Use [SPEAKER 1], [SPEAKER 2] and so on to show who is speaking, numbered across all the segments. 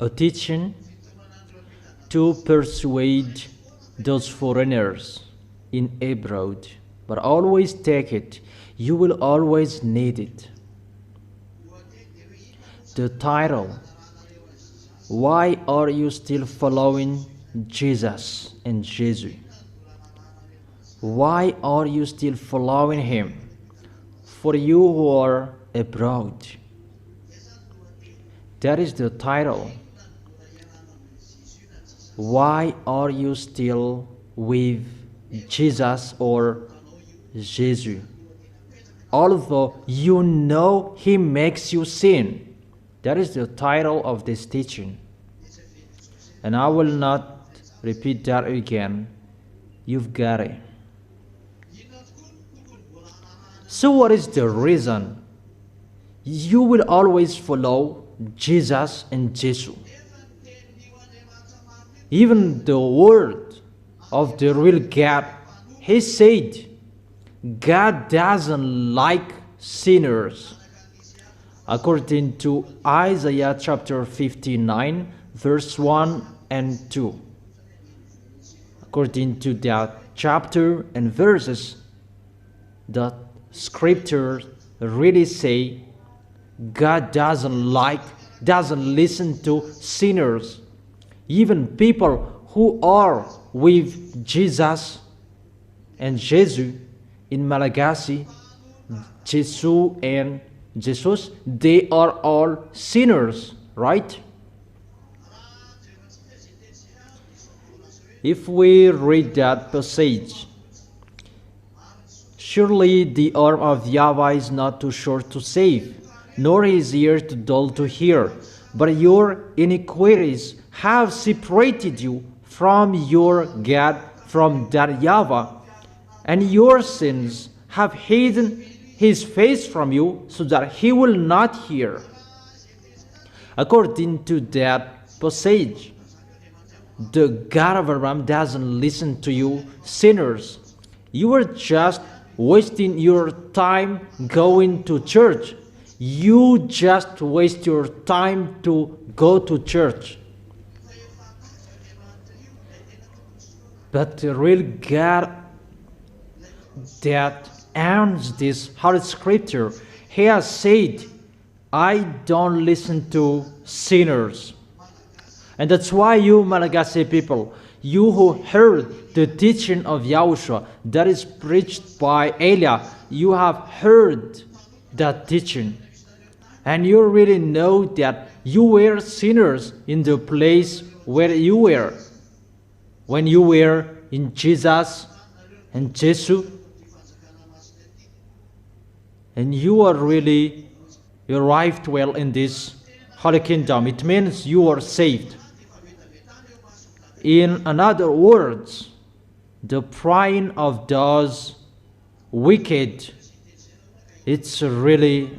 [SPEAKER 1] a teaching to persuade those foreigners in abroad, but always take it. You will always need it. The title, why are you still following Jesus and Jesus? Why are you still following him? For you who are abroad. That is the title. Why are you still with Jesus or Jesus? Although you know he makes you sin. That is the title of this teaching. And I will not repeat that again. You've got it. So what is the reason you will always follow Jesus and Jesus? Even the word of the real God, he said, God doesn't like sinners. According to Isaiah chapter 59, verse 1 and 2. According to that chapter and verses, the scriptures really say God doesn't listen to sinners. Even people who are with Jesus and Jesus in Malagasy, Jesus and Jesus, they are all sinners, right? If we read that passage, surely the arm of YAHVAH is not too short to save, nor his ear too dull to hear. But your iniquities have separated you from your God, from that YAHVAH, and your sins have hidden his face from you, so that he will not hear. According to that passage, the God of Abraham doesn't listen to you sinners. You are just wasting your time going to church. You just waste your time to go to church. But the real God that owns this Holy Scripture, he has said, I don't listen to sinners. And that's why you Malagasy people, you who heard the teaching of YAHOSHUAH that is preached by Elia, you have heard that teaching. And you really know that you were sinners in the place where you were, when you were in Jesus and Jesus. And you arrived well in this holy kingdom. It means you are saved. In other words, the praying of those wicked, it's really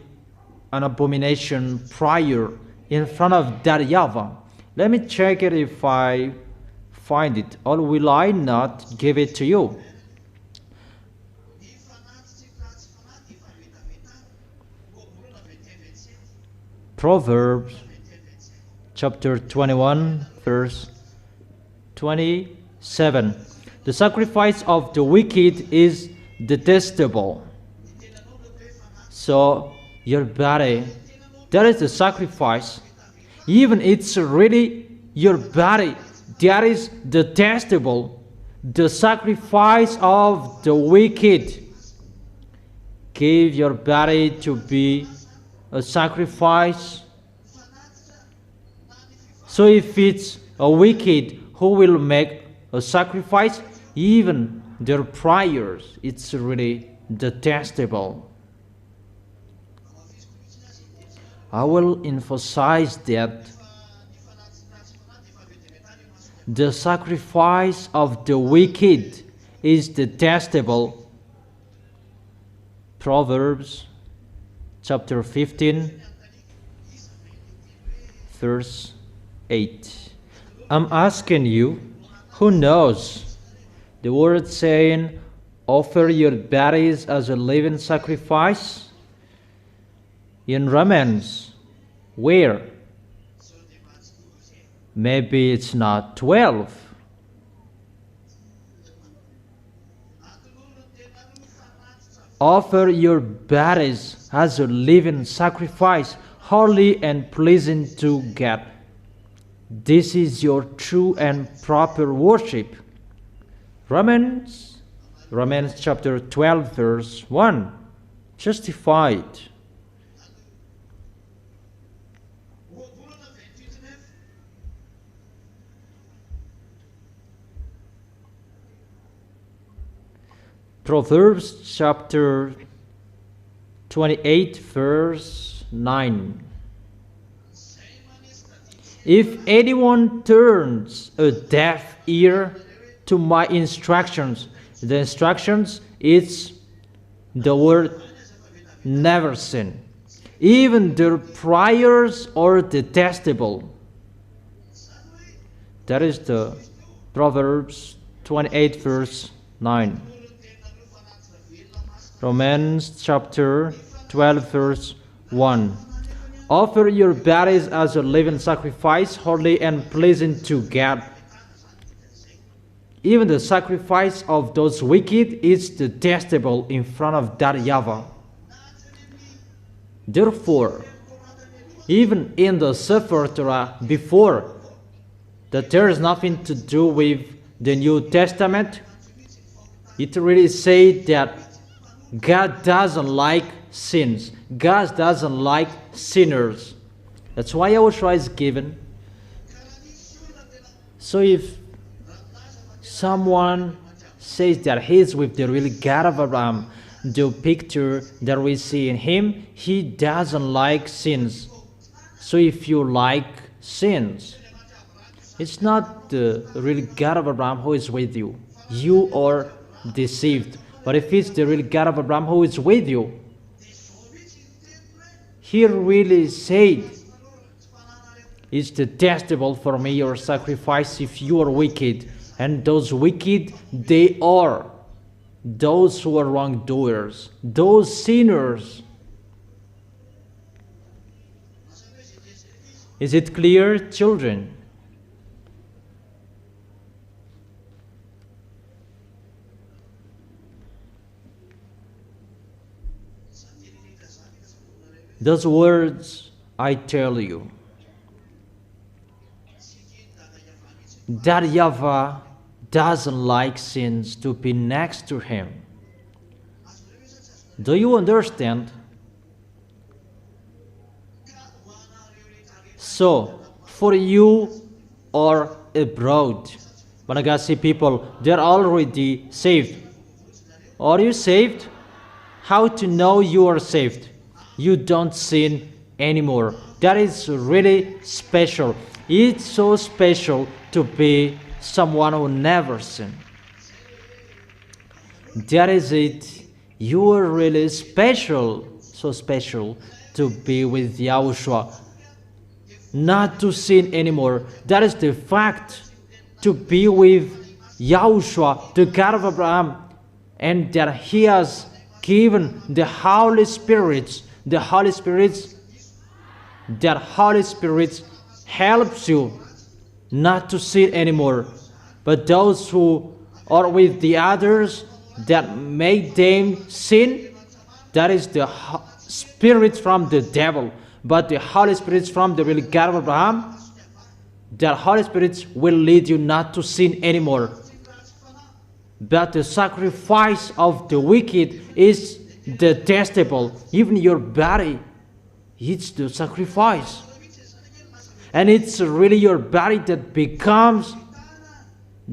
[SPEAKER 1] an abomination prayer in front of that YAHVAH. Let me check it if I find it, or will I not give it to you? Proverbs chapter 21, verse 27. The sacrifice of the wicked is detestable. So your body, that is the sacrifice. Even it's really your body that is detestable. The sacrifice of the wicked. Give your body to be a sacrifice. So if it's a wicked who will make a sacrifice, even their prayers, it's really detestable. I will emphasize that the sacrifice of the wicked is detestable. Proverbs chapter 15, verse 8. I'm asking you, who knows? The word saying, offer your bodies as a living sacrifice. In Romans, where? Maybe it's not 12. Offer your bodies as a living sacrifice, holy and pleasing to God. This is your true and proper worship. Romans chapter 12 verse 1. Justified. Proverbs chapter 28 verse 9. If anyone turns a deaf ear to my instructions, the instructions is the word never sin. Even their prayers are detestable. That is the Proverbs 28 verse 9. Romans chapter 12 verse 1. Offer your bodies as a living sacrifice, holy and pleasing to God. Even the sacrifice of those wicked is detestable in front of that YAHVAH. Therefore, even in the Sefer Torah before, that there is nothing to do with the New Testament, it really says that God doesn't like sins. God doesn't like sinners. That's why YAHOSHUAH is given. So if someone says that he is with the real God of Abraham, the picture that we see in him, he doesn't like sins. So if you like sins, it's not the real God of Abraham who is with you. You are deceived. But if it's the real God of Abraham who is with you, he really said, it's detestable for me your sacrifice if you are wicked. And those wicked, they are those who are wrongdoers, those sinners. Is it clear, children? Those words I tell you, that YAHVAH doesn't like sins to be next to him. Do you understand? So, for you or abroad, Malagasy people, they're already saved. Are you saved? How to know you are saved? You don't sin anymore. That is really special. It's so special to be someone who never sinned. That is it. You are really special, so special to be with YAHOSHUAH. Not to sin anymore. That is the fact. To be with YAHOSHUAH, the God of Abraham, and that He has given the Holy Spirit. The Holy Spirit, that Holy Spirit helps you not to sin anymore. But those who are with the others that make them sin, that is the spirit from the devil. But the Holy Spirit from the real God of Abraham, that Holy Spirit will lead you not to sin anymore. But the sacrifice of the wicked is detestable. Even your body, it's the sacrifice. And it's really your body that becomes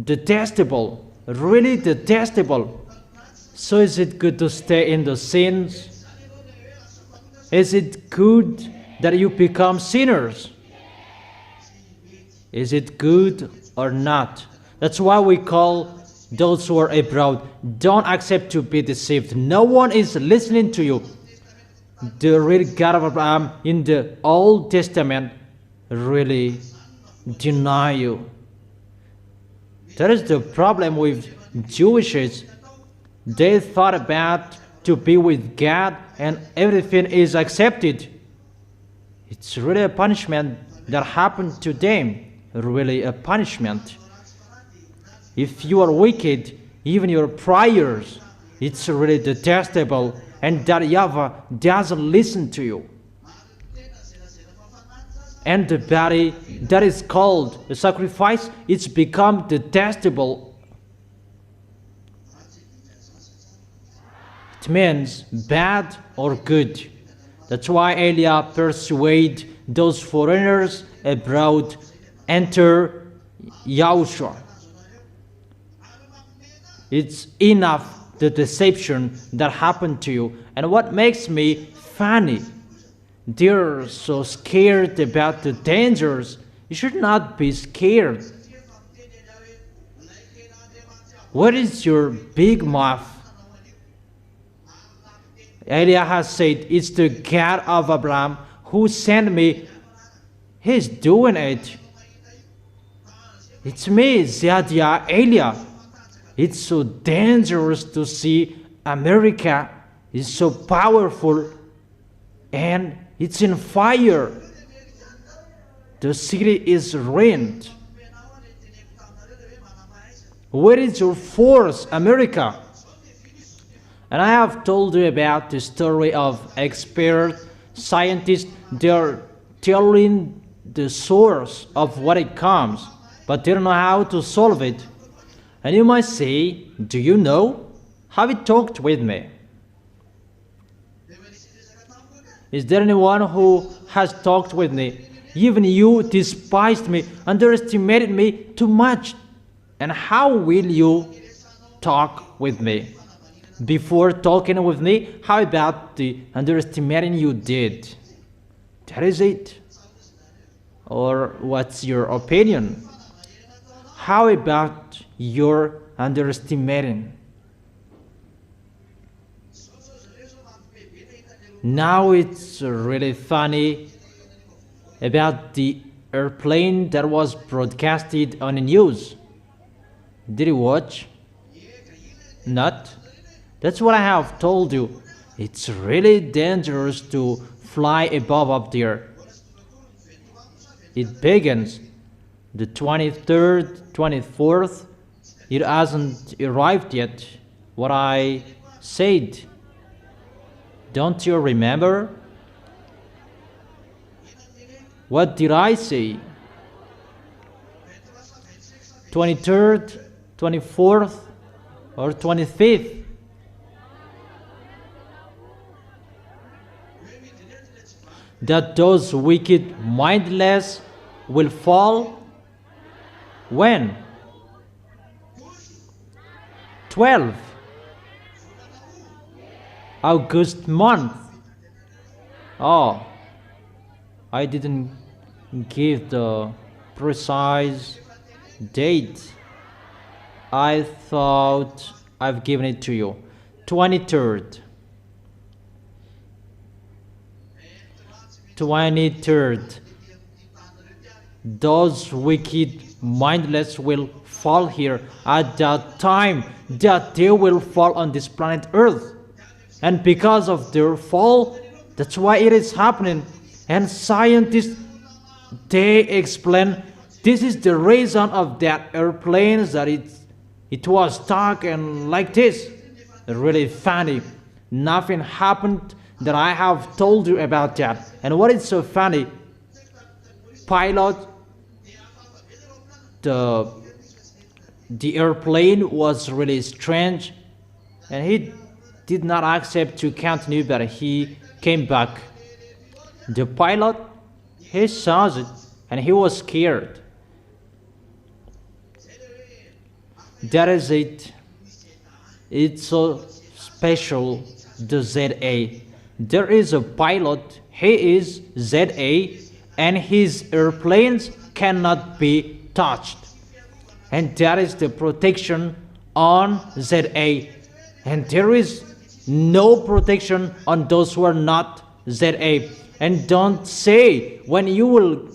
[SPEAKER 1] detestable, really detestable. So is it good to stay in the sins? Is it good that you become sinners? Is it good or not? That's why we call those who are abroad, don't accept to be deceived. No one is listening to you. The real God of Abraham in the Old Testament really deny you. That is the problem with Jewishes. They thought about to be with God and everything is accepted. It's really a punishment that happened to them. really a punishment. If you are wicked, even your prayers, it's really detestable, and that YAHVAH doesn't listen to you. And the body that is called a sacrifice, it's become detestable. It means bad or good. That's why Eliah persuade those foreigners abroad enter YAHOSHUAH. It's enough the deception that happened to you. And what makes me funny, they're so scared about the dangers. You should not be scared. What is your big mouth? Eliah has said, it's the God of Abraham who sent me. He's doing it. It's me, Zadiah, Eliah. It's so dangerous to see America is so powerful and it's in fire. The city is ruined. Where is your force, America? And I have told you about the story of expert scientists. They're telling the source of what it comes, but they don't know how to solve it. And you might say, do you know? Have you talked with me? Is there anyone who has talked with me? Even you despised me, underestimated me too much. And how will you talk with me? Before talking with me, how about the underestimating you did? That is it. Or what's your opinion? How about your underestimating? Now it's really funny about the airplane that was broadcasted on the news. Did you watch? Not? That's what I have told you. It's really dangerous to fly above up there. It begins the 23rd, 24th. It hasn't arrived yet. What I said. Don't you remember? What did I say? 23rd, 24th, or 25th? That those wicked, mindless will fall? When? 12. August month. Oh, I didn't give the precise date. I thought I've given it to you. 23rd. 23rd. Those wicked, mindless will fall here at that time that they will fall on this planet Earth. And because of their fall, that's why it is happening. And scientists, they explain this is the reason of that airplane, that it was stuck and like this. Really funny. Nothing happened that I have told you about that. And what is so funny, pilot, the airplane was really strange, and he did not accept to continue, but he came back. The pilot, he saw it, and he was scared. That is it. It's so special, the ZA. There is a pilot, he is ZA, and his airplanes cannot be touched. And that is the protection on ZA. And there is no protection on those who are not ZA. And don't say when you will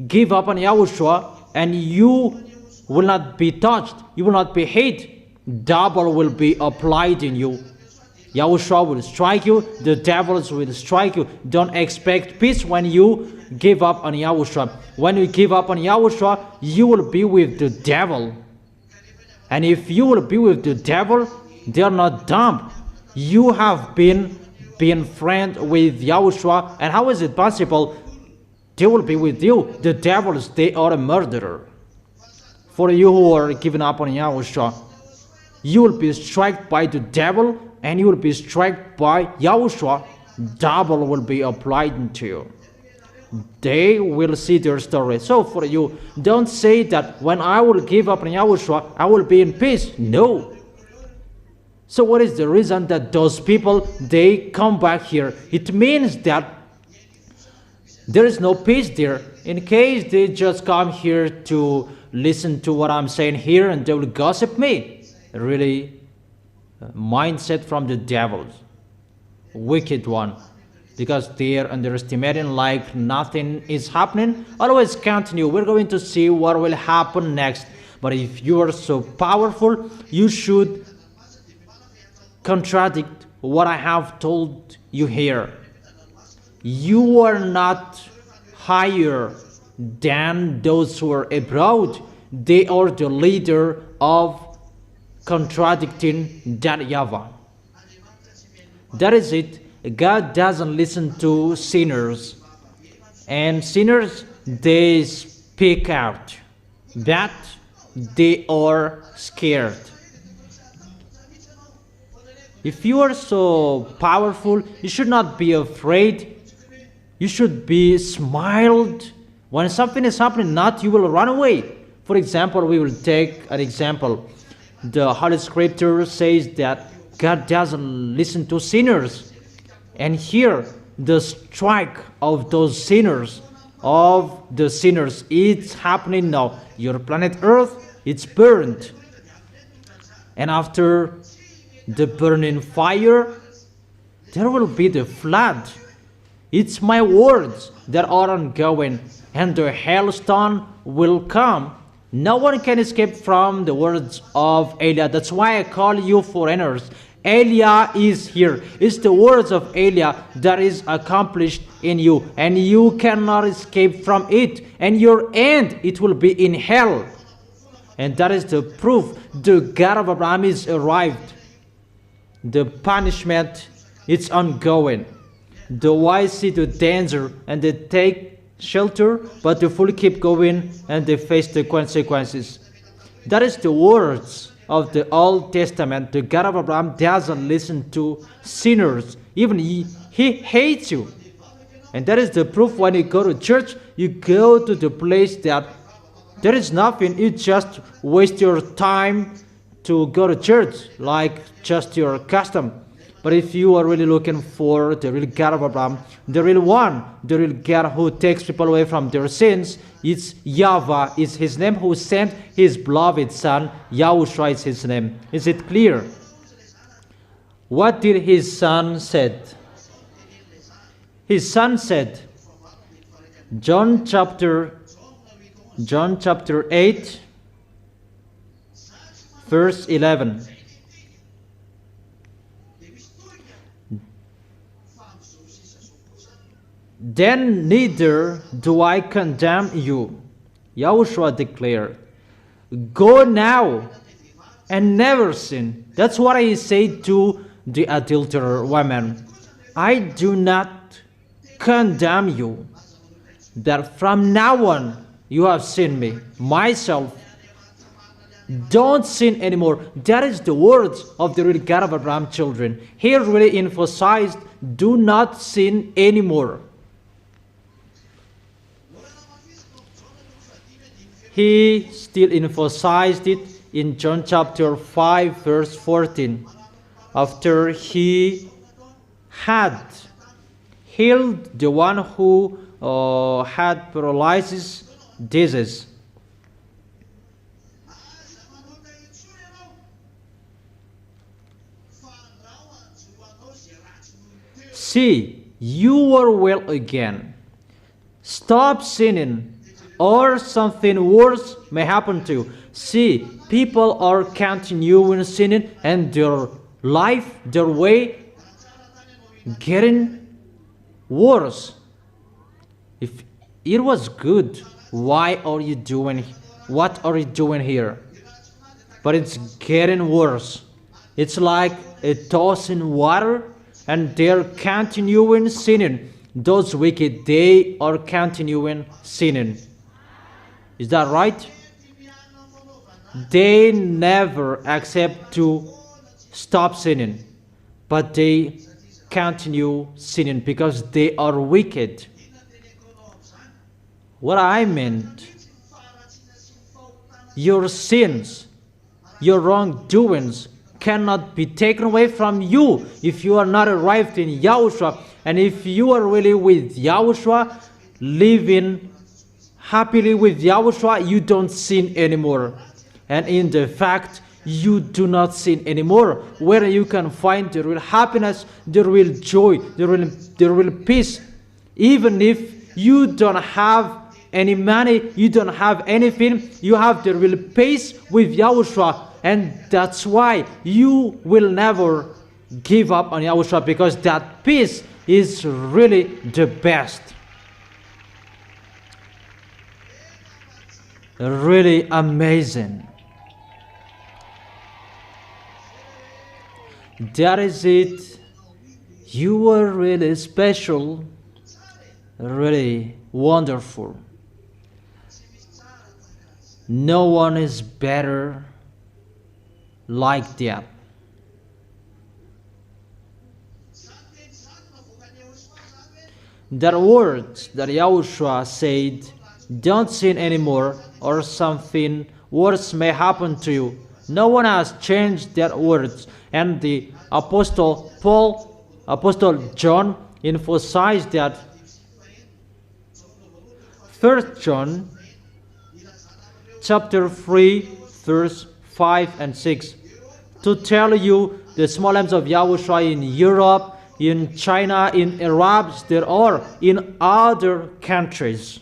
[SPEAKER 1] give up on YAHOSHUAH and you will not be touched, you will not be hit, double will be applied in you. YAHOSHUAH will strike you, the devils will strike you. Don't expect peace when you give up on Yahushua. When you give up on Yahushua, you will be with the devil. And if you will be with the devil, they are not dumb. You have been friend with Yahushua, and how is it possible they will be with you? The devils, they are a murderer. For you who are giving up on Yahushua, you will be struck by the devil, and you will be struck by Yahushua. Double will be applied to you. They will see their story. So for you, don't say that when I will give up on Yahushua, I will be in peace. No. So what is the reason that those people, they come back here? It means that there is no peace there. In case they just come here to listen to what I'm saying here and they will gossip me. Really, mindset from the devils. Wicked one. Because they are underestimating like nothing is happening. Always continue. We're going to see what will happen next. But if you are so powerful, you should contradict what I have told you here. You are not higher than those who are abroad. They are the leader of contradicting that YAHVAH. That is it. God doesn't listen to sinners. And sinners, they speak out. That they are scared. If you are so powerful, you should not be afraid. You should be smiled. When something is happening, not you will run away. For example, we will take an example. The Holy Scripture says that God doesn't listen to sinners. And here, the strike of those sinners, it's happening now. Your planet Earth, it's burned. And after the burning fire, there will be the flood. It's my words that are ongoing, and the hailstone will come. No one can escape from the words of Elia. That's why I call you foreigners. Elia is here. It's the words of Elia that is accomplished in you, and you cannot escape from it. And your end, it will be in hell. And that is the proof. The God of Abraham is arrived. The punishment, it's ongoing. The wise see the danger and they take shelter, but the fool keep going and they face the consequences. That is the words of the Old Testament. The God of Abraham doesn't listen to sinners. Even he hates you. And that is the proof. When you go to church, you go to the place that there is nothing. You just waste your time to go to church, like just your custom. But if you are really looking for the real God of Abraham, the real one, the real God who takes people away from their sins, it's YAHVAH is his name, who sent his beloved son. YAHOSHUAH is his name. Is it clear? What did his son said? His son said, John chapter 8, verse 11. Then neither do I condemn you, YAHOSHUAH declared. Go now and never sin. That's what I say to the adulterer woman. I do not condemn you, that from now on you have seen me, myself. Don't sin anymore. That is the words of the real God of Abraham children. Here really emphasized, do not sin anymore. He still emphasized it in John chapter 5, verse 14. After he had healed the one who had paralysis disease. See, you are well again. Stop sinning, or something worse may happen to you. See, people are continuing sinning, and their life, their way, getting worse. it was good. Why are you doing, what are you doing here? But it's getting worse. It's like a toss in water, and they're continuing sinning. Those wicked, they are continuing sinning. Is that right? They never accept to stop sinning, but they continue sinning because they are wicked. What I meant, your sins, your wrongdoings cannot be taken away from you if you are not arrived in YAHOSHUAH. And if you are really with YAHOSHUAH, living happily with YAHOSHUAH, you don't sin anymore. And in the fact, you do not sin anymore, where you can find the real happiness, the real joy, the real peace. Even if you don't have any money, you don't have anything, you have the real peace with YAHOSHUAH. And that's why you will never give up on YAHOSHUAH, because that peace is really the best. Really amazing. That is it. You are really special, really wonderful. No one is better like that. The words that YAHOSHUAH said, don't sin anymore, or something worse may happen to you. No one has changed that words. And the Apostle John emphasized that. 1 John chapter 3 verse 5 and 6, to tell you the small lambs of YAHOSHUAH in Europe, in China, in Arabs, there are in other countries.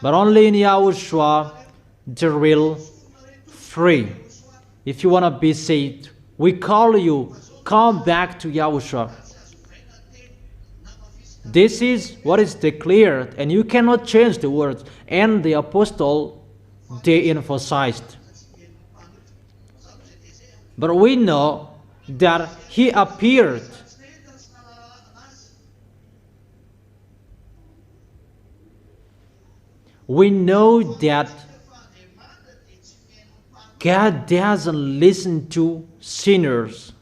[SPEAKER 1] But only in YAHOSHUAH the real free. If you want to be saved, we call you, come back to YAHOSHUAH. This is what is declared, and you cannot change the words. And the apostle, they emphasized. But we know that he appeared. We know that God doesn't listen to sinners.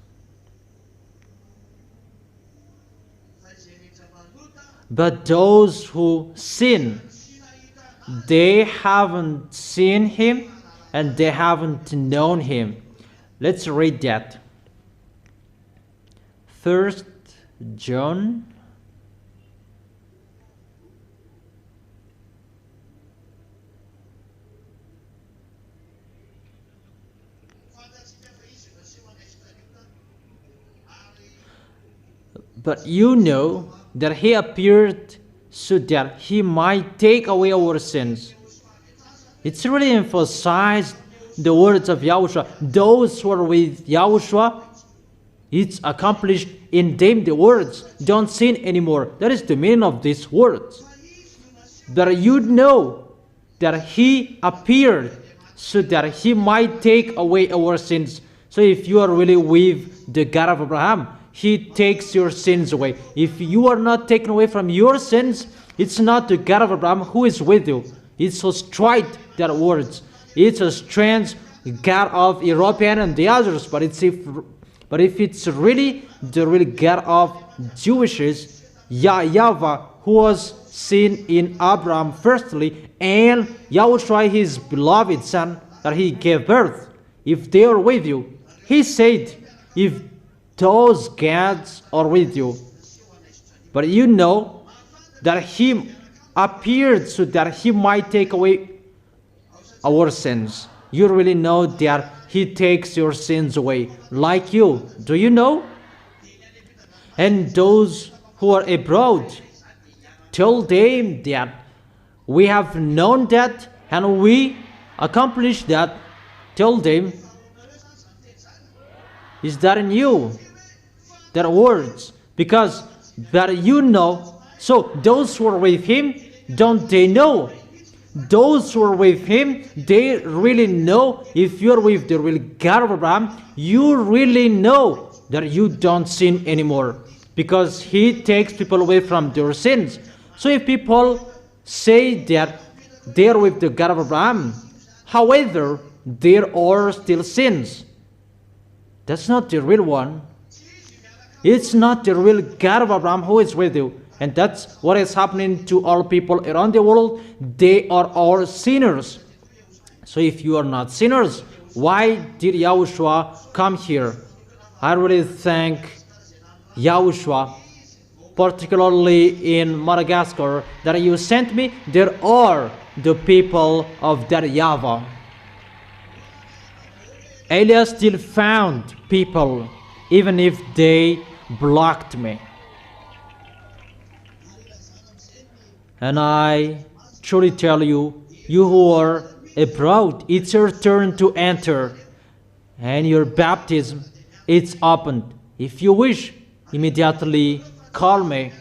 [SPEAKER 1] But those who sin, they haven't seen him and they haven't known him. Let's read that. 1 John But you know that he appeared so that he might take away our sins. It's really emphasized the words of YAHOSHUAH. Those who are with YAHOSHUAH, it's accomplished in them the words, don't sin anymore. That is the meaning of these words. That you know that he appeared so that he might take away our sins. So if you are really with the God of Abraham, he takes your sins away. If you are not taken away from your sins, it's not the God of Abraham who is with you. It's so straight, that words. It's a strange God of European and the others, but if it's really the real God of Jewishes, YAHVAH, who was seen in Abraham firstly, and YAHOSHUAH, his beloved son that he gave birth, if they are with you, he said, if those gods are with you. But you know that he appeared so that he might take away our sins. You really know that he takes your sins away, like you. Do you know? And those who are abroad, tell them that we have known that and we accomplished that. Tell them, is that in you? their words, because that you know. So those who are with him, don't they know? Those who are with him, they really know. If you're with the real God of Abraham, you really know that you don't sin anymore, because he takes people away from their sins. So if people say that they are with the God of Abraham, however, there are still sins, that's not the real one. It's not the real God of Abraham who is with you. And that's what is happening to all people around the world. They are all sinners. So if you are not sinners, why did Yahushua come here? I really thank Yahushua, particularly in Madagascar, that you sent me. There are the people of that YAHVAH. Elias still found people, even if they blocked me. And I truly tell you, you who are abroad, it's your turn to enter. And your baptism, it's opened. If you wish, immediately call me.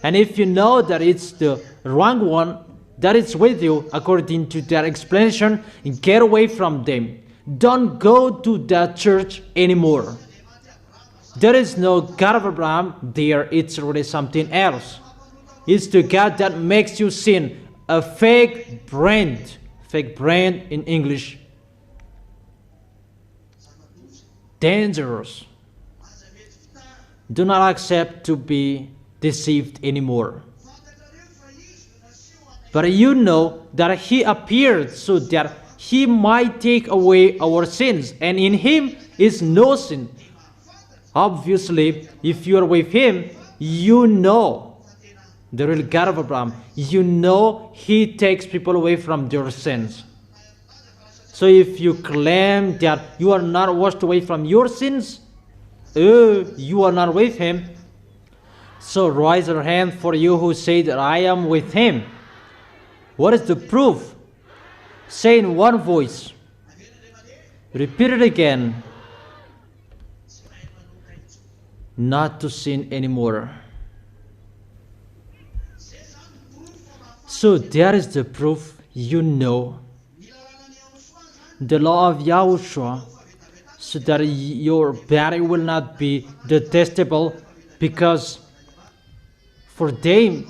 [SPEAKER 1] And if you know that it's the wrong one, that is with you, according to their explanation, get away from them. Don't go to that church anymore. There is no God of Abraham there. It's really something else. It's the God that makes you sin. A fake brand. Fake brand in English. Dangerous. Do not accept to be deceived anymore. But you know that he appeared so that he might take away our sins. And in him is no sin. Obviously, if you are with him, you know the real God of Abraham. You know he takes people away from their sins. So if you claim that you are not washed away from your sins, you are not with him. So raise your hand for you who say that I am with him. What is the proof? Say in one voice. Repeat it again. Not to sin anymore. So there is the proof. You know the law of Yahushua, so that your body will not be detestable, because for them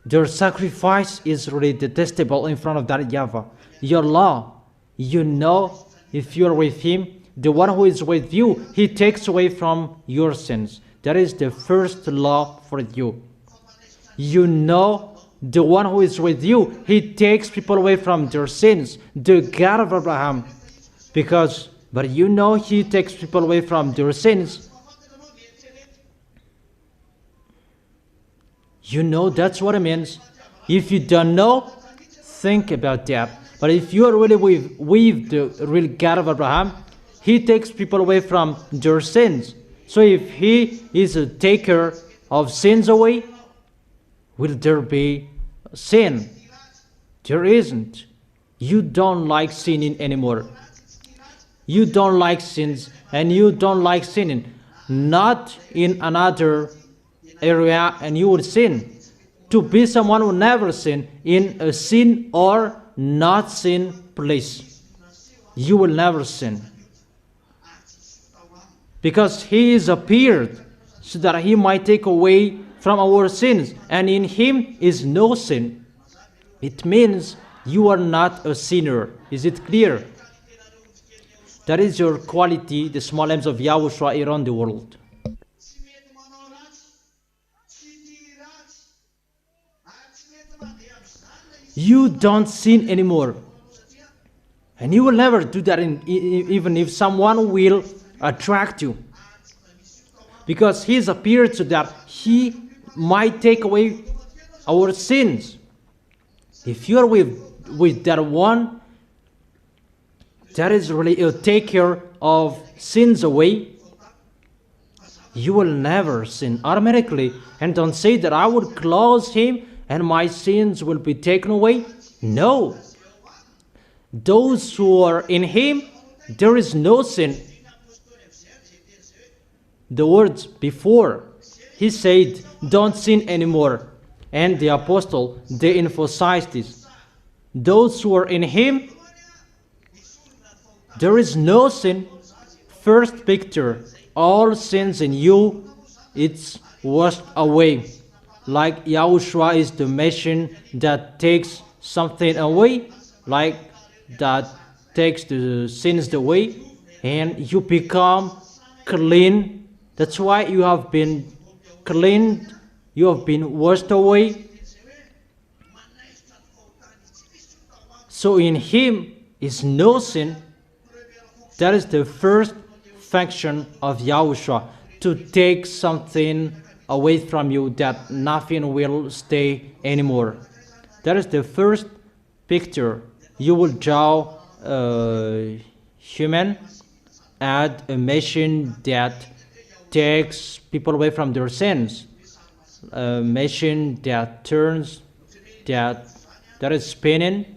[SPEAKER 1] their sacrifice is really detestable in front of that YAHVAH. Your law, you know, if you are with him, the one who is with you, he takes away from your sins. That is the first law for you. You know the one who is with you, he takes people away from their sins. The God of Abraham. But you know he takes people away from their sins. You know that's what it means. If you don't know, think about that. But if you are really with the real God of Abraham, he takes people away from their sins. So if he is a taker of sins away, will there be sin? There isn't. You don't like sinning anymore. You don't like sins, and you don't like sinning. Not in another area and you would sin. To be someone who never sin in a sin or not sin place, you will never sin. Because he is appeared so that he might take away from our sins, and in him is no sin. It means you are not a sinner. Is it clear? That is your quality, the small m's of Yahushua around the world. You don't sin anymore. And you will never do that even if someone will attract you. Because he has appeared so that he might take away our sins. If you are with that one, that is really a taker of sins away, you will never sin automatically. And don't say that I would close him and my sins will be taken away. No. Those who are in him, there is no sin. the words before. He said, don't sin anymore. And the apostle, they emphasized this. Those who are in him, there is no sin. First picture, all sins in you, it's washed away. Like YAHOSHUAH is the machine that takes something away, like that takes the sins away, and you become clean. That's why you have been cleaned, you have been washed away. So in him is no sin. That is the first function of YAHOSHUAH, to take something away from you, that nothing will stay anymore. That is the first picture. You will draw a human, add a machine that takes people away from their sins, a machine that turns, that is spinning.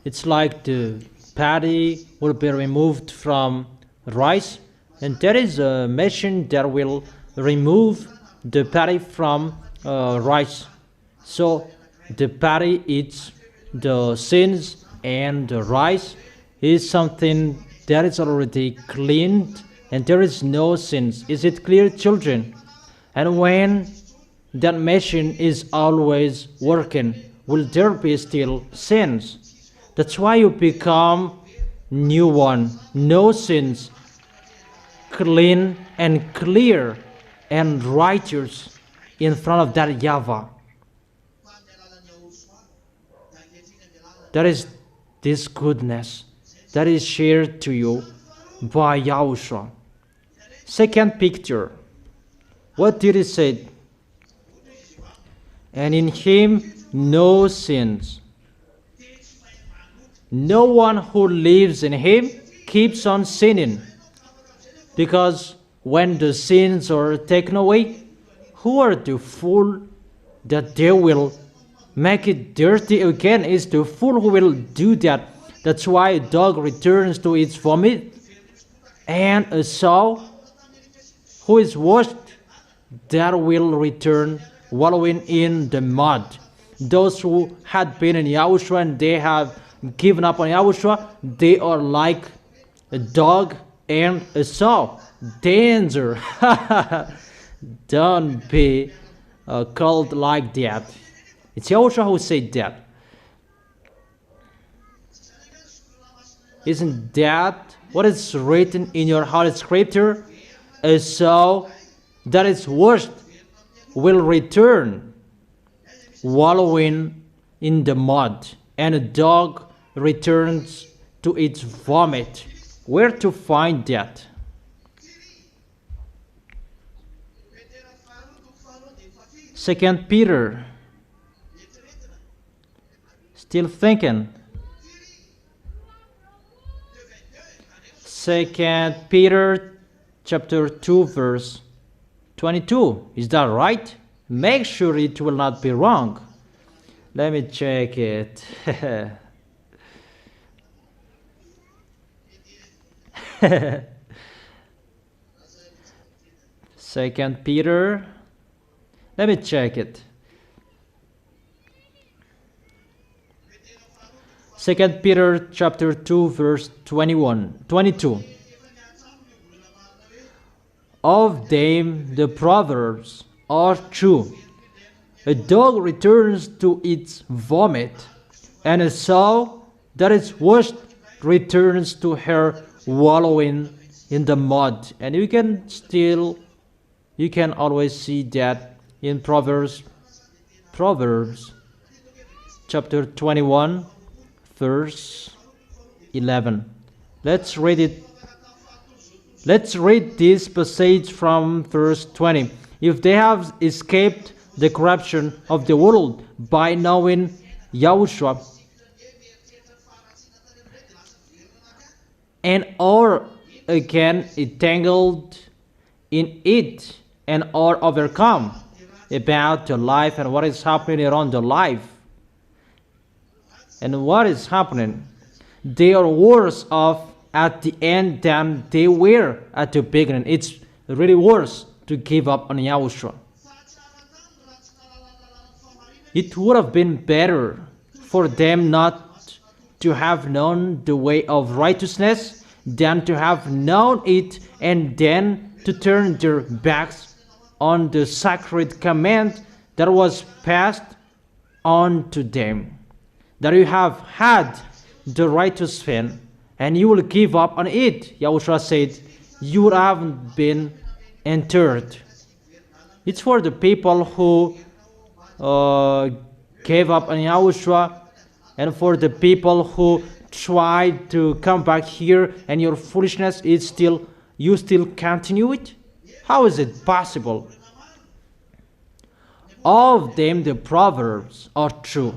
[SPEAKER 1] It's like the patty will be removed from rice, and there is a machine that will remove the patty from rice. So the patty eats the sins, and the rice is something that is already cleaned, and there is no sins. Is it clear, children? And when that machine is always working, will there be still sins? That's why you become new one, no sins, clean and clear and righteous in front of that YAHVAH. That is this goodness that is shared to you by YAHOSHUAH. Second picture, what did he say? And in him no sins. No one who lives in him keeps on sinning, because when the sins are taken away, who are the fool that they will make it dirty again? Is the fool who will do that. That's why a dog returns to its vomit, and a sow who is washed, that will return wallowing in the mud. Those who had been in YAHOSHUAH and they have given up on YAHOSHUAH, they are like a dog and a sow. Danger! Don't be called like that. It's YAHOSHUAH who said that. Isn't that what is written in your Holy Scripture? A sow that is washed will return wallowing in the mud, and a dog returns to its vomit. Where to find that? Second Peter. Still thinking. Second Peter chapter 2 verse 22. Is that right? Make sure it will not be wrong. Let me check it. Second Peter. Let me check it. Second Peter chapter 2 verse 22. Of them the proverbs are true. A dog returns to its vomit, and a sow that is washed returns to her wallowing in the mud. And you can always see that in Proverbs chapter 21 verse 11. Let's read it. Let's read this passage from verse 20. If they have escaped the corruption of the world by knowing YAHOSHUAH, and are again entangled in it, and are overcome about the life and what is happening around the life. And what is happening? They are worse off at the end than they were at the beginning. It's really worse to give up on Yahushua. It would have been better for them not to have known the way of righteousness than to have known it and then to turn their backs on the sacred command that was passed on to them. That you have had the right to sin and you will give up on it. Yahushua said, you would have been entered. It's for the people who gave up on Yahushua, and for the people who tried to come back here, and your foolishness is still, you still continue it? How is it possible? All of them, the proverbs are true.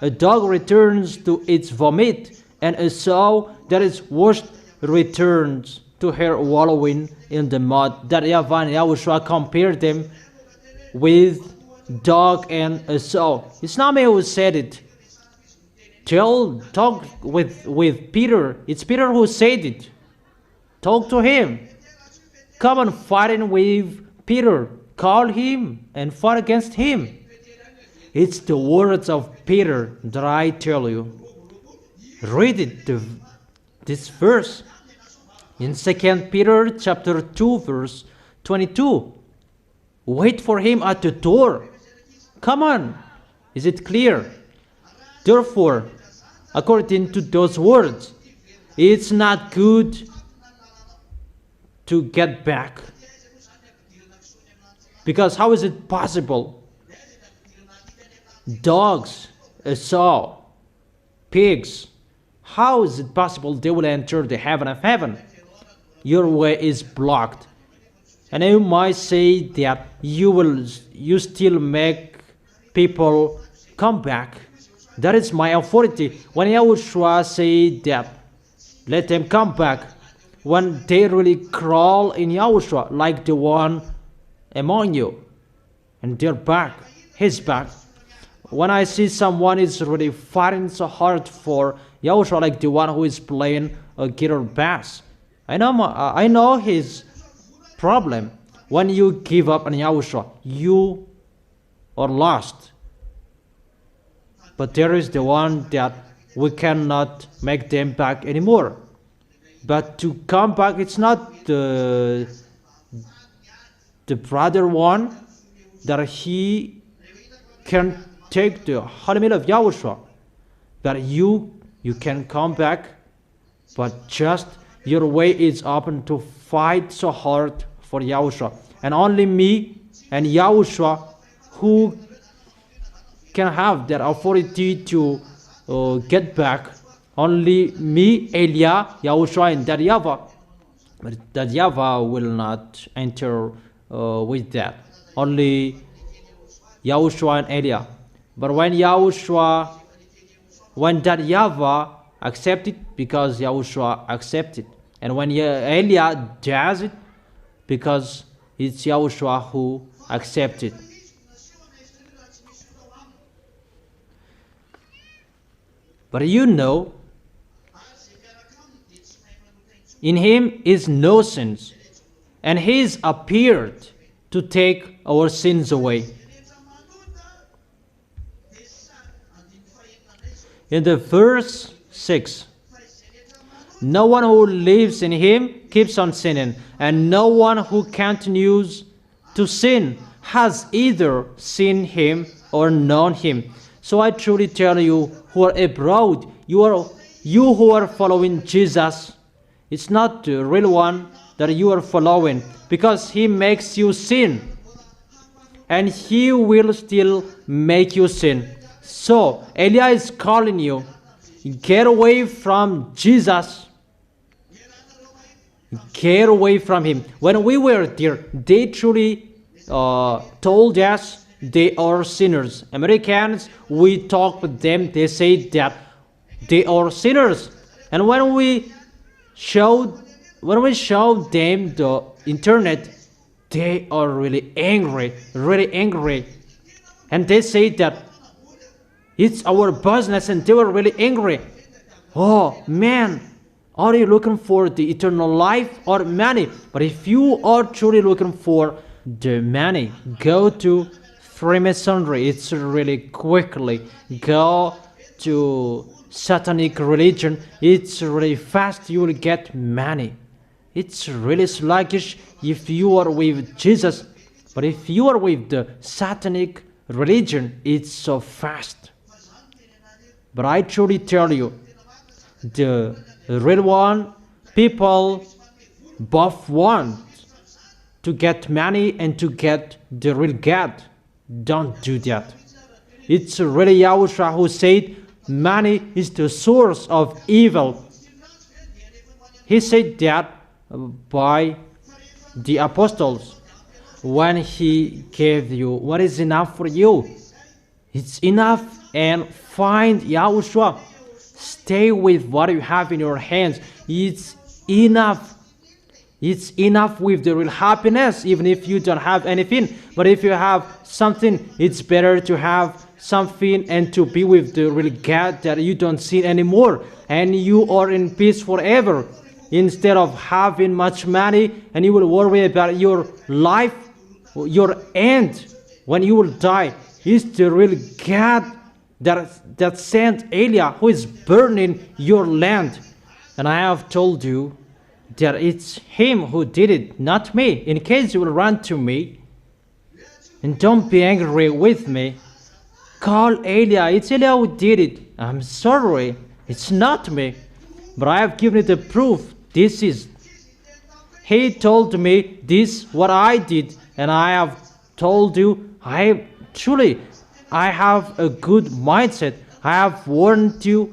[SPEAKER 1] A dog returns to its vomit, and a sow that is washed returns to her wallowing in the mud. That YAHVAH and Yahushua compared them with dog and a sow. It's not me who said it. Talk with Peter. It's Peter who said it. Talk to him. Come and fight with Peter. Call him and fight against him. It's the words of Peter that I tell you. Read it, this verse. In 2 Peter chapter 2 verse 22. Wait for him at the door. Come on. Is it clear? Therefore, according to those words, it's not good to get back. Because how is it possible? Dogs, a sow, pigs, how is it possible they will enter the heaven of heaven? Your way is blocked. And you might say that you still make people come back. That is my authority. When Yahushua said that, let them come back. When they really crawl in Yahushua, like the one among you, and they're back, his back. When I see someone is really fighting so hard for Yahushua, like the one who is playing a guitar bass, I know his problem. When you give up on Yahushua, you are lost. But there is the one that we cannot make them back anymore. But to come back, it's not the brother one that he can take the holy meal of Yahushua. That you can come back, but just your way is open to fight so hard for Yahushua. And only me and Yahushua who can have that authority to get back. Only me, Elia, Yahushua, and that YAHVAH. But that YAHVAH will not enter with that. Only Yahushua and Elia. But when that YAHVAH accepted, because Yahushua accepted. And when Elia does it, because it's Yahushua who accepted. But you know, in him is no sins, and he is appeared to take our sins away. In the verse 6, no one who lives in him keeps on sinning, and no one who continues to sin has either seen him or known him. So I truly tell you who are abroad, you who are following Jesus, it's not the real one that you are following, because he makes you sin, and he will still make you sin. So Elia is calling you, get away from Jesus. Get away from him. When we were there, they truly told us they are sinners. Americans, we talk with them, they say that they are sinners. And when we showed them the internet, they are really angry. And they say that it's our business, and they were really angry. Oh man, Are you looking for the eternal life or money? But if you are truly looking for the money, go to Freemasonry. It's really quickly. Go to satanic religion. It's really fast. You will get money. It's really sluggish if you are with Jesus. But if you are with the satanic religion, it's so fast. But I truly tell you, the real one, people both want to get money and to get the real God. Don't do that. It's really YAHOSHUAH who said money is the source of evil. He said that by the apostles when he gave you what is enough for you. It's enough, and find YAHOSHUAH. Stay with what you have in your hands. It's enough. It's enough with the real happiness, even if you don't have anything. But if you have something, it's better to have something and to be with the real God that you don't see anymore. And you are in peace forever. Instead of having much money and you will worry about your life, your end, when you will die. It's the real God that sent Eliah, who is burning your land. And I have told you that it's him who did it, not me. In case you will run to me, and don't be angry with me, call Eliah. It's Eliah who did it. I'm sorry, it's not me. But I have given you the proof. This is, he told me this, what I did. And I have told you, I have a good mindset. I have warned you.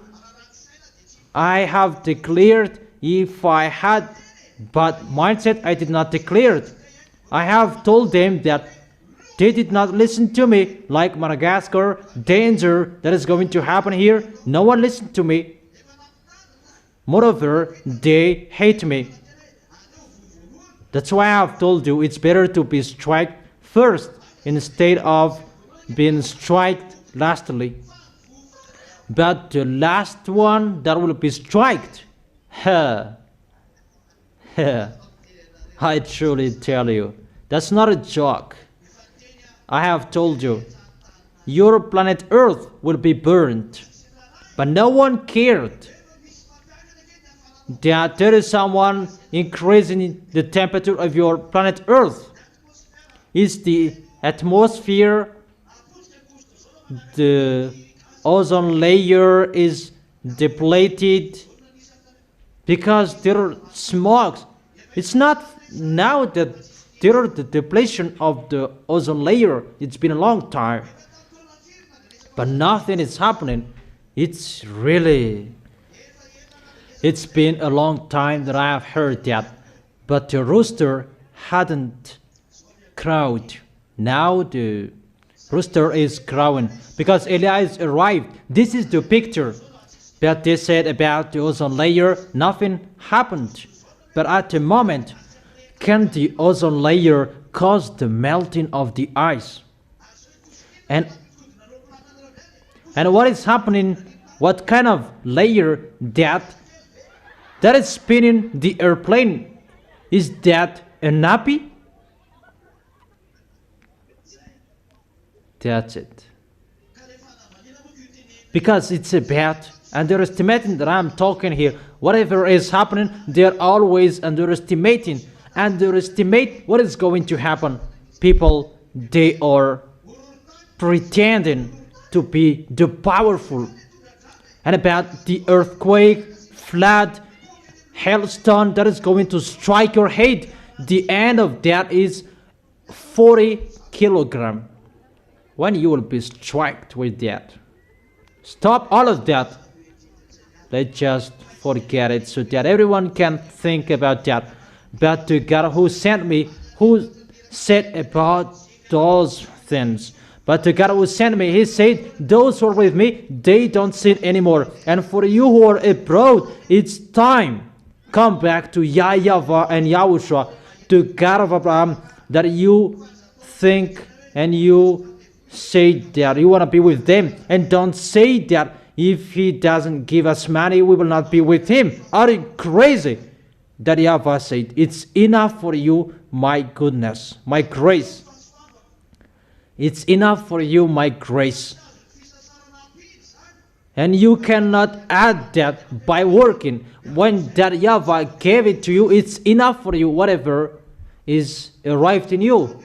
[SPEAKER 1] I have declared. If I had bad mindset, I did not declare it. I have told them that they did not listen to me, like Madagascar, danger that is going to happen here. No one listened to me. Moreover, they hate me. That's why I have told you it's better to be struck first instead of being struck lastly. But the last one that will be struck, I truly tell you, that's not a joke. I have told you, your planet Earth will be burned, but no one cared that there is someone increasing the temperature of your planet Earth. It's the atmosphere, the ozone layer is depleted because there are smokes. It's not now that there are the depletion of the ozone layer. It's been a long time, but nothing is happening. It's been a long time that I have heard that, but the rooster hadn't crowed. Now the rooster is crowing because Elias arrived. This is the picture. But they said about the ozone layer, nothing happened. But at the moment, can the ozone layer cause the melting of the ice? And what is happening? What kind of layer that is spinning the airplane? Is that a nappy? That's it. Because it's about underestimating that I'm talking here. Whatever is happening, they're always underestimating. Underestimate what is going to happen. People, they are pretending to be the powerful. And about the earthquake, flood, hailstone that is going to strike your head, the end of that is 40 kilograms. When you will be struck with that. Stop all of that. Let's just forget it so that everyone can think about that. But the God who sent me, who said about those things. But the God who sent me, he said, those who are with me, they don't sin anymore. And for you who are abroad, it's time. Come back to YAHVAH and YAHOSHUAH, to God of Abraham, that you think and you say that you want to be with them, and don't say that if he doesn't give us money, we will not be with him. Are you crazy? That YAHVAH said, it's enough for you, my goodness, my grace. It's enough for you, my grace. And you cannot add that by working. When that YAHVAH gave it to you, it's enough for you, whatever is arrived in you.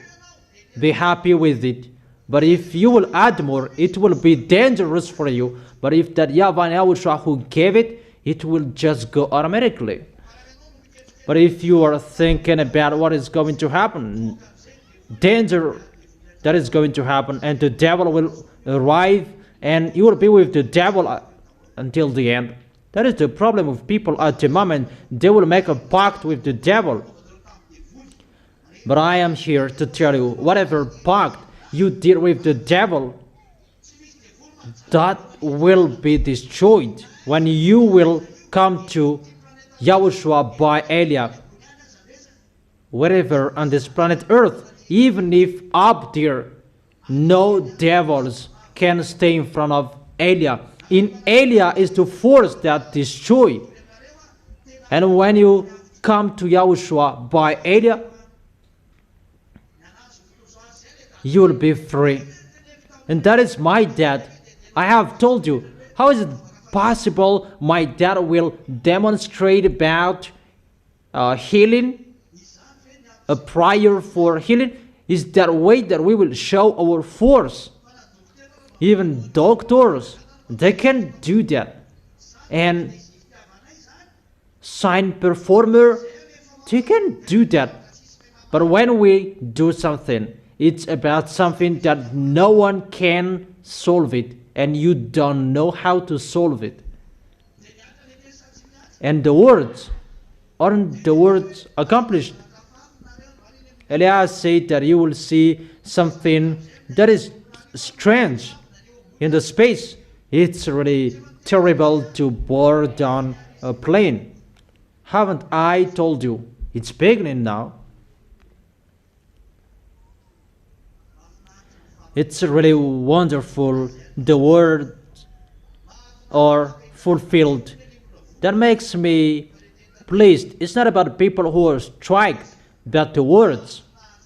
[SPEAKER 1] Be happy with it. But if you will add more, it will be dangerous for you. But if that YAHVAH and YAHOSHUAH who gave it, it will just go automatically. But if you are thinking about what is going to happen, danger that is going to happen, and the devil will arrive, and you will be with the devil until the end. That is the problem with people at the moment. They will make a pact with the devil. But I am here to tell you, whatever pact you did with the devil, that will be destroyed when you will come to YAHOSHUAH by Elia. Wherever on this planet Earth, even if up there no devils can stay in front of Elia. In Elia is the force that destroy. And when you come to YAHOSHUAH by Elia, you will be free. And that is my dad. I have told you, how is it possible my dad will demonstrate about healing, a prayer for healing? Is that way that we will show our force. Even doctors, they can do that. And sign performer, they can do that. But when we do something, it's about something that no one can solve it, and you don't know how to solve it. And the words, aren't the words accomplished? Elias said that you will see something that is strange in the space. It's really terrible to board down a plane. Haven't I told you? It's beginning now. It's really wonderful. The words are fulfilled. That makes me pleased. It's not about people who are struck, but the words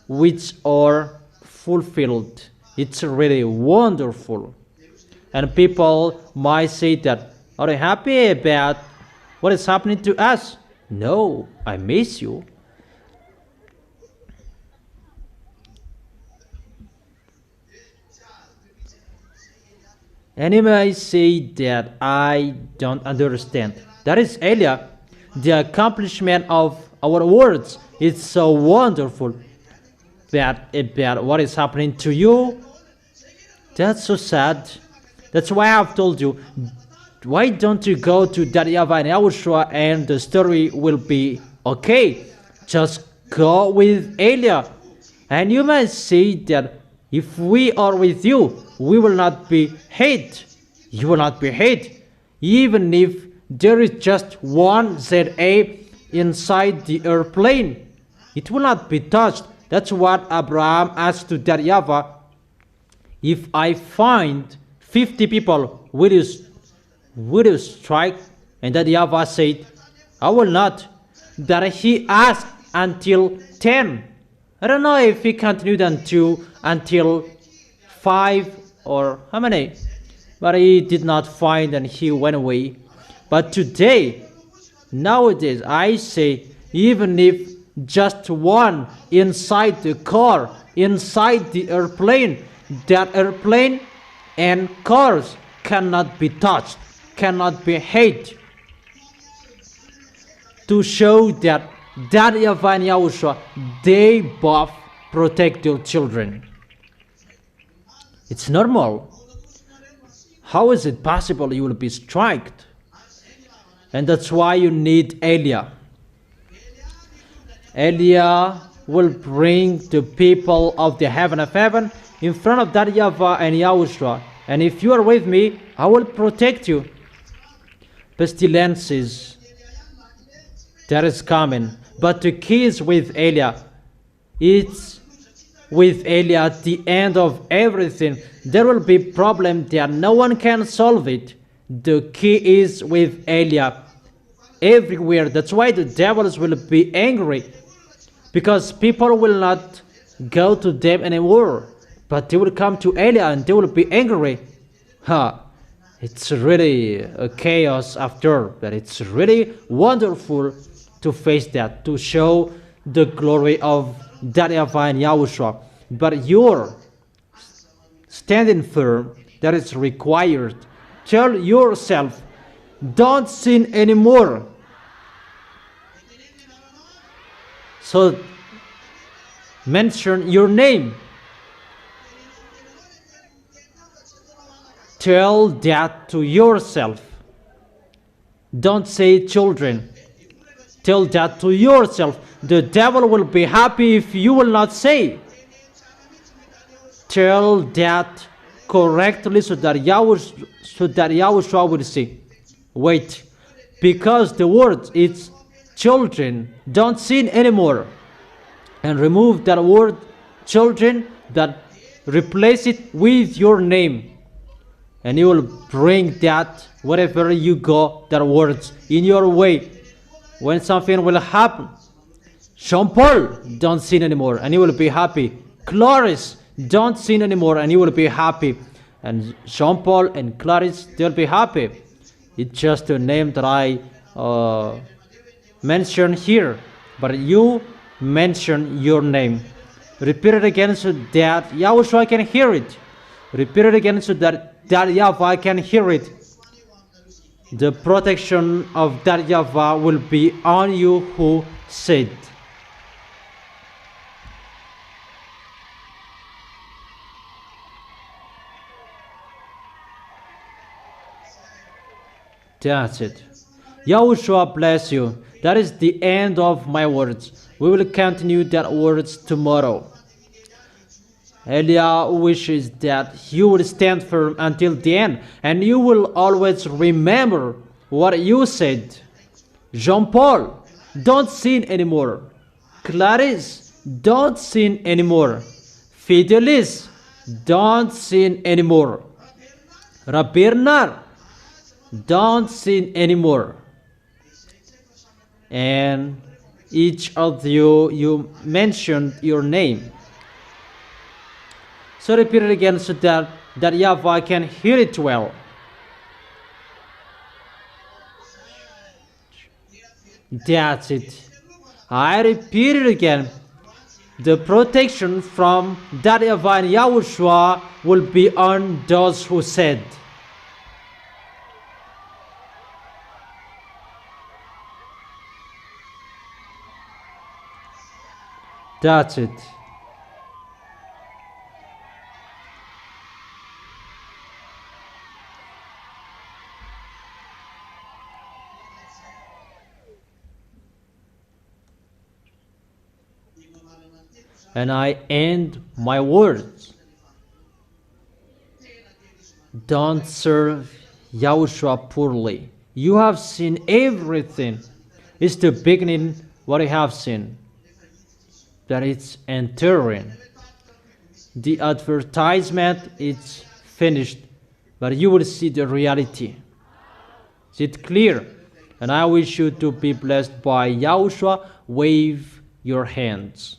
[SPEAKER 1] which are fulfilled. It's really wonderful. And people might say that, are you happy about what is happening to us? No, I miss you. And you may say that I don't understand. That is Elia. The accomplishment of our words is so wonderful. But about what is happening to you, that's so sad. That's why I have told you, why don't you go to that YAHVAH and YAHOSHUAH and the story will be okay. Just go with Elia. And you may say that if we are with you, we will not be hate. You will not be hate. Even if there is just one ZA inside the airplane, it will not be touched. That's what Abraham asked to that YAHVAH. If I find 50 people, will you strike? And that YAHVAH said, I will not. That he asked until 10. I don't know if he continued until 5 or how many. But he did not find and he went away. But today, nowadays, I say, even if just one inside the car, inside the airplane, that airplane and cars cannot be touched, cannot be hit. To show that YAHVAH and YAHOSHUAH, they both protect their children. It's normal. How is it possible you will be struck? And that's why you need Elia. Elia will bring the people of the heaven of heaven in front of that YAHVAH and YAHOSHUAH. And if you are with me, I will protect you. Pestilences, that is coming. But the key is with Elia. It's with Elia at the end of everything. There will be problem that no one can solve it. The key is with Eliab everywhere. That's why the devils will be angry, because people will not go to them anymore, but they will come to Eliab and they will be angry. It's really a chaos after, but it's really wonderful to face that, to show the glory of YAHVAH and YAHOSHUAH. But you're standing firm, that is required. Tell yourself, don't sin anymore. So mention your name. Tell that to yourself. Don't say children. Tell that to yourself. The devil will be happy if you will not say. Tell that correctly so that YAHOSHUAH will say, wait, because the word is children, don't sin anymore. And remove that word children, that replace it with your name. And you will bring that wherever you go, that words in your way. When something will happen, Jean-Paul, don't sin anymore, and you will be happy. Clarice, don't sin anymore, and you will be happy. And Jean-Paul and Clarice, they'll be happy. It's just a name that I mentioned here, but you mention your name. Repeat it again so that YAHOSHUAH can hear it. Repeat it again so that YAHVAH can hear it. The protection of YAHVAH will be on you who said. That's it. YAHOSHUAH bless you. That is the end of my words. We will continue that words tomorrow. Elia wishes that you will stand firm until the end, and you will always remember what you said. Jean-Paul, don't sin anymore. Clarice, don't sin anymore. Fidelis, don't sin anymore. Bernard, don't sin anymore. And each of you mentioned your name. So repeat it again so that YAHVAH can hear it well. That's it. I repeat it again. The protection from YAHVAH and YAHOSHUAH will be on those who said. That's it. And I end my words. Don't serve YAHOSHUAH poorly. You have seen everything. It's the beginning what you have seen. That it's entering. The advertisement is finished, but you will see the reality. Is it clear? And I wish you to be blessed by YAHOSHUAH. Wave your hands.